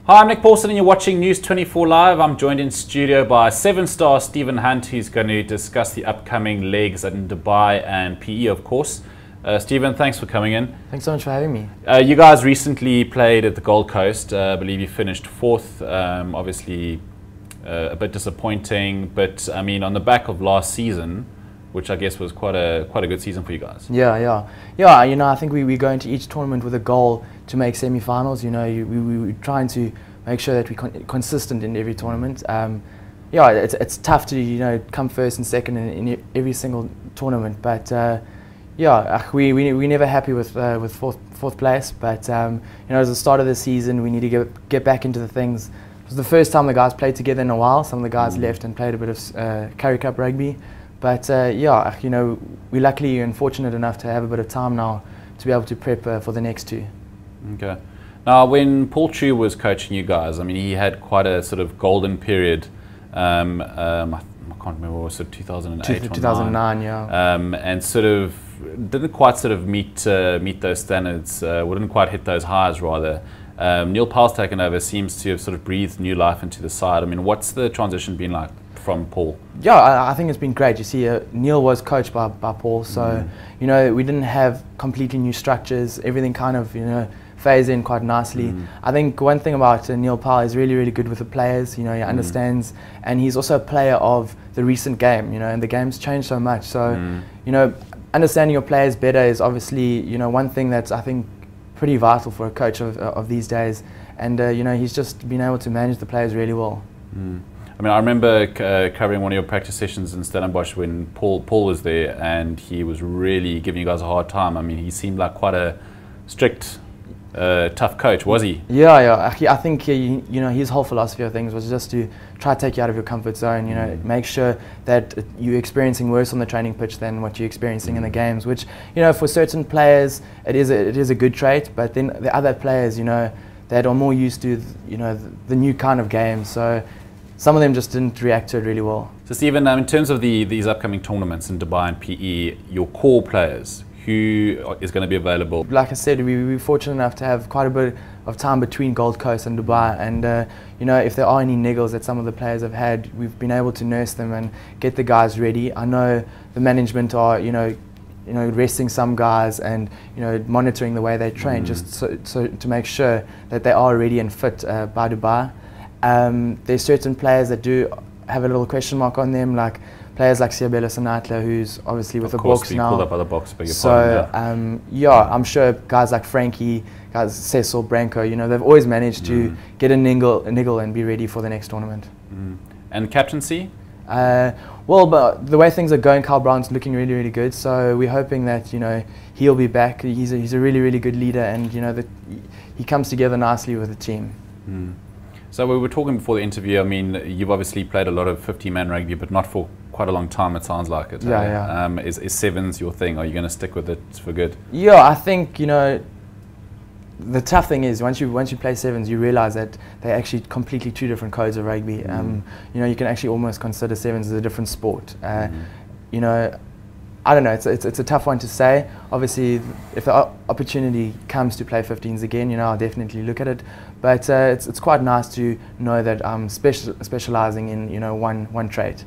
Hi, I'm Nick Paulson and you're watching News 24 Live. I'm joined in studio by 7-star Stephen Hunt, who's going to discuss the upcoming legs in Dubai and PE, of course. Stephen, thanks for coming in. Thanks so much for having me. You guys recently played at the Gold Coast. I believe you finished fourth. Obviously, a bit disappointing, but I mean, on the back of last season, which I guess was quite a good season for you guys. Yeah. You know, I think we go into each tournament with a goal to make semi-finals. You know, we're trying to make sure that we're consistent in every tournament. Yeah, it's tough to come first and second in every single tournament, but yeah, we're never happy with fourth place. But at the start of the season, we need to get back into the things. It was the first time the guys played together in a while. Some of the guys left and played a bit of Currie Cup rugby. But yeah, we're luckily and fortunate enough to have a bit of time now to be able to prep for the next two. Okay. Now, when Paul True was coaching you guys, I mean, he had quite a sort of golden period. I can't remember, was it 2008 or 2009, yeah. And sort of didn't quite sort of meet those standards. Wouldn't quite hit those highs, rather. Neil Powell's taken over, seems to have sort of breathed new life into the side. I mean, what's the transition been like from Paul? Yeah, I think it's been great. You see, Neil was coached by Paul, so we didn't have completely new structures. Everything kind of phased in quite nicely. I think one thing about Neil Powell is really good with the players. He understands, and he's also a player of the recent game. And the game's changed so much. So understanding your players better is obviously one thing that's, I think, pretty vital for a coach of these days. And he's just been able to manage the players really well. I mean, I remember covering one of your practice sessions in Stellenbosch when Paul was there, and he was really giving you guys a hard time. I mean, he seemed like quite a strict, tough coach, was he? Yeah. I think his whole philosophy of things was just to try to take you out of your comfort zone. Make sure that you're experiencing worse on the training pitch than what you're experiencing in the games. Which for certain players it is a good trait, but then the other players that are more used to the new kind of game. So some of them just didn't react to it really well. So Stephen, in terms of these upcoming tournaments in Dubai and PE, your core players, who is going to be available? Like I said, we were fortunate enough to have quite a bit of time between Gold Coast and Dubai, and if there are any niggles that some of the players have had, we've been able to nurse them and get the guys ready. I know the management are resting some guys and monitoring the way they train, just so to make sure that they are ready and fit by Dubai. There's certain players that do have a little question mark on them, like players like Siabela Sanatla, who's obviously with the Boks now. Pulled up by the Boks, beg your so pardon, yeah, I'm sure guys like Frankie, guys Cecil, Branko, they've always managed to get a niggle and be ready for the next tournament. And captaincy? Well, but the way things are going, Carl Brown's looking really good. So we're hoping that he'll be back. He's a really good leader, and that he comes together nicely with the team. So we were talking before the interview. I mean, you've obviously played a lot of 50-man rugby, but not for quite a long time. It sounds like it. Yeah. Is sevens your thing? Are you going to stick with it for good? Yeah, I think the tough thing is once you play sevens, you realise that they're actually completely two different codes of rugby. You can actually almost consider sevens as a different sport. I don't know. It's a tough one to say. Obviously, if the opportunity comes to play 15s again, I'll definitely look at it. But it's quite nice to know that I'm specialising in one trait.